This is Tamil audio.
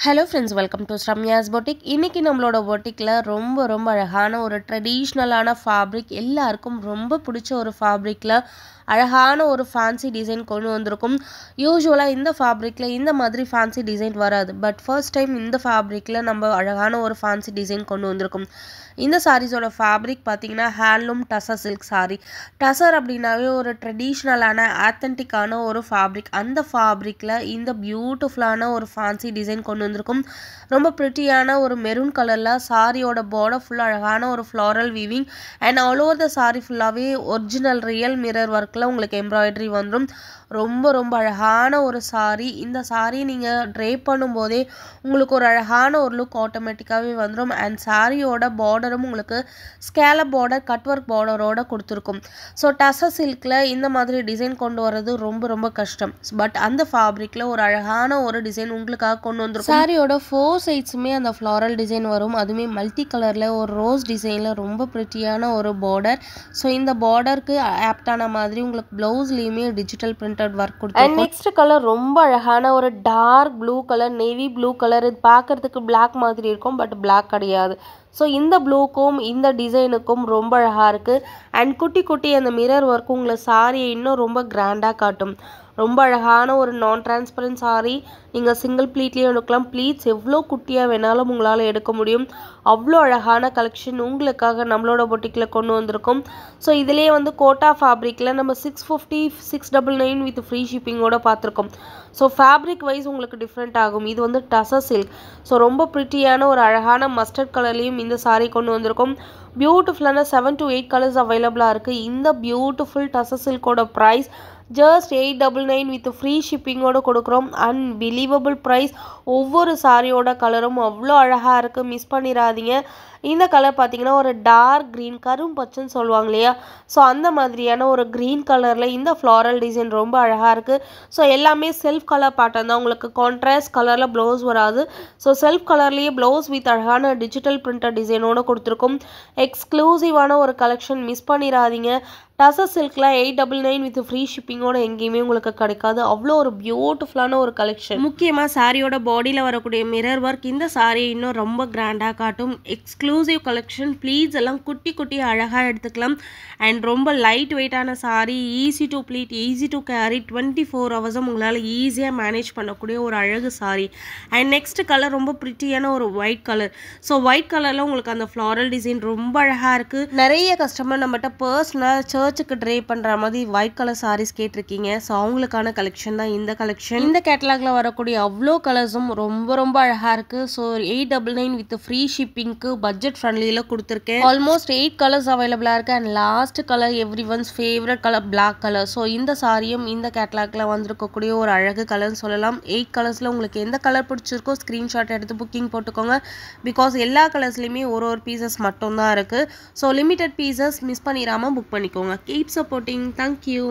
Hello friends, welcome to Ramya's Boutique. இன்னைக்கு நம்மளோட boutique-ல ரொம்ப அழகான ஒரு ட்ரெடிஷ்னலான ஃபேப்ரிக் எல்லாருக்கும் ரொம்ப பிடிச்ச ஒரு ஃபேப்ரிக்ல அழகான ஒரு ஃபேன்சி டிசைன் கொண்டு வந்திருக்கும். யூசுவலா இந்த ஃபேப்ரிக்ல இந்த மாதிரி ஃபேன்சி டிசைன் வராது. பட் ஃபர்ஸ்ட் டைம் இந்த ஃபேப்ரிக்ல நம்ம அழகான ஒரு ஃபேன்சி டிசைன் கொண்டு வந்திருக்கும். இந்த சாரீஸோட ஃபேப்ரிக் பார்த்தீங்கன்னா ஹேண்ட்லூம் டசர் சில்க் சாரீ. டசர் அப்படின்னாவே ஒரு ட்ரெடிஷ்னலான ஆத்தென்டிக்கான ஒரு ஃபேப்ரிக். அந்த ஃபேப்ரிக்ல இந்த பியூட்டிஃபுல்லான ஒரு ஃபேன்சி டிசைன் கொண்டு வந்திருக்கும். ரொம்ப ப்ரிட்டியான ஒரு மெரூன் கலர்ல சாரியோட பார்டர் ஃபுல்லாக அழகான ஒரு floral weaving and all over the sorry ஃபுல்லாகவே ஒரிஜினல் ரியல் மிரர் ஒர்க்கில் உங்களுக்கு எம்ப்ராய்டரி வந்துடும். ரொம்ப அழகான ஒரு சாரீ. இந்த சாரீ நீங்கள் ட்ரேப் பண்ணும்போதே உங்களுக்கு ஒரு அழகான ஒரு லுக் ஆட்டோமேட்டிக்காகவே வந்துடும். அண்ட் சாரியோட பார்டரும் உங்களுக்கு ஸ்கேலப் பார்டர் கட் ஒர்க் பார்டரோட கொடுத்துருக்கும். ஸோ டசர் சில்கில் இந்த மாதிரி டிசைன் கொண்டு வர்றது ரொம்ப கஷ்டம். பட் அந்த ஃபேப்ரிக்கில் ஒரு அழகான ஒரு டிசைன் உங்களுக்காக கொண்டு வந்துருக்கும். சாரியோட 4 சைட்ஸுமே அந்த ஃப்ளாரல் டிசைன் வரும். அதுவுமே மல்டி கலரில் ஒரு ரோஸ் டிசைனில் ரொம்ப ப்ரிட்டியான ஒரு பார்டர். ஸோ இந்த பார்டருக்கு ஆப்டான மாதிரி உங்களுக்கு ப்ளவுஸ்லேயுமே டிஜிட்டல் பிரிண்டட் ஒர்க் கொடுத்துருக்கும். நெக்ஸ்ட் கலர் ரொம்ப அழகான ஒரு dark blue colour, navy blue colour. இது பார்க்கறதுக்கு பிளாக் மாதிரி இருக்கும், பட் பிளாக் கிடையாது. ஸோ இந்த ப்ளூக்கும் இந்த டிசைனுக்கும் ரொம்ப அழகாக இருக்குது. அண்ட் குட்டி அந்த மிரர் ஒர்க் உங்களை சாரியை இன்னும் ரொம்ப கிராண்டாக காட்டும். ரொம்ப அழகான ஒரு நான் டிரான்ஸ்பரண்ட் சாரீ. நீங்கள் சிங்கிள் ப்ளீட்லேயும் எடுக்கலாம். ப்ளீட்ஸ் எவ்வளோ குட்டியாக வேணாலும் உங்களால் எடுக்க முடியும். அவ்வளோ அழகான கலெக்ஷன் உங்களுக்காக நம்மளோட பொட்டிக்கில் கொண்டு வந்திருக்கோம். ஸோ இதிலே வந்து கோட்டா ஃபேப்ரிக்கில் நம்ம 650 699 வித் ஃப்ரீ ஷிப்பிங்கோட பார்த்துருக்கோம். ஸோ ஃபேப்ரிக் வைஸ் உங்களுக்கு டிஃப்ரெண்ட் ஆகும். இது வந்து டசர் சில்க். ஸோ ரொம்ப ப்ரிட்டியான ஒரு அழகான மஸ்டர்ட் கலர்லேயும் இந்த சாரீ கொண்டு வந்திருக்கோம். பியூட்டிஃபுல்லான 7 to 8 கலர்ஸ் அவைலபிளாக இருக்குது. இந்த பியூட்டிஃபுல் டசர் சில்கோட ப்ரைஸ் ஜஸ்ட் 899 வித் ஃப்ரீ ஷிப்பிங்கோடு கொடுக்குறோம். Unbelievable price. ஒவ்வொரு சாரியோட கலரும் அவ்வளோ அழகாக இருக்குது. மிஸ் பண்ணிடாதீங்க. இந்த கலர் பார்த்தீங்கன்னா ஒரு டார்க் க்ரீன், கரும் பச்சைன்னு சொல்லுவாங்க இல்லையா, ஸோ அந்த மாதிரியான ஒரு க்ரீன் கலரில் இந்த ஃப்ளாரல் டிசைன் ரொம்ப அழகாக இருக்குது. ஸோ எல்லாமே செல்ஃப் கலர் பேட்டர்ன் தான். உங்களுக்கு கான்ட்ராஸ்ட் கலரில் ப்ளவுஸ் வராது. ஸோ செல்ஃப் கலர்லேயே ப்ளவுஸ் வித் அழகான டிஜிட்டல் பிரிண்டட் டிசைனோடு கொடுத்துருக்கும். எக்ஸ்க்ளூசிவான ஒரு கலெக்ஷன். மிஸ் பண்ணிடாதீங்க. டசர் சில்கில் 899 வித் ஃப்ரீ ஷிப்பிங்கோட எங்கேயுமே உங்களுக்கு கிடைக்காது. அவ்வளோ ஒரு பியூட்டிஃபுல்லான ஒரு கலெக்ஷன். முக்கியமாக சாரியோட பாடியில் வரக்கூடிய மிரர் ஒர்க் இந்த சாரியை இன்னும் ரொம்ப கிராண்டாக காட்டும். Exclusive collection. ப்ளீட்ஸ் எல்லாம் குட்டி அழகாக எடுத்துக்கலாம். அண்ட் ரொம்ப லைட் வெயிட்டான sari, easy to pleat, easy to carry, 24 ஹவர்ஸும் உங்களால் ஈஸியாக மேனேஜ் பண்ணக்கூடிய ஒரு அழகு சாரி. அண்ட் நெக்ஸ்ட் கலர் ரொம்ப ப்ரிட்டியான ஒரு ஒயிட் கலர். ஸோ ஒயிட் கலரில் உங்களுக்கு அந்த ஃப்ளாரல் டிசைன் ரொம்ப அழகாக இருக்குது. நிறைய கஸ்டமர் நம்மகிட்ட பர்சனலாக சர்ச்சுக்கு ட்ரே பண்ணுற மாதிரி ஒயிட் கலர் சாரீஸ் கேட்டிருக்கீங்க. ஸோ அவங்களுக்கான கலெக்ஷன் தான் இந்த கலெக்ஷன். இந்த கேட்டலாகில் வரக்கூடிய அவ்வளோ கலர்ஸும் ரொம்ப அழகாக இருக்குது. ஸோ 899 வித் ஃப்ரீ ஷிப்பிங்க்கு பட்ஜெட் ஃப்ரெண்ட்லியில் கொடுத்துருக்கேன். ஆல்மோஸ்ட் 8 கலர்ஸ் அவைலபிளாக இருக்குது. And last colour every one's favourite colour black colour. So இந்த சாரியும் இந்த கேட்டலாகில் வந்திருக்கக்கூடிய ஒரு அழகு கலர்னு சொல்லலாம். 8 கலர்ஸில் உங்களுக்கு எந்த கலர் பிடிச்சிருக்கோ ஸ்க்ரீன்ஷாட் எடுத்து புக்கிங் போட்டுக்கோங்க. பிகாஸ் எல்லா கலர்ஸ்லையுமே ஒரு பீசஸ் மட்டும்தான் இருக்குது. ஸோ லிமிட்டட் பீசஸ் மிஸ் பண்ணிடாமல் புக் பண்ணிக்கோங்க. Keep supporting. Thank you.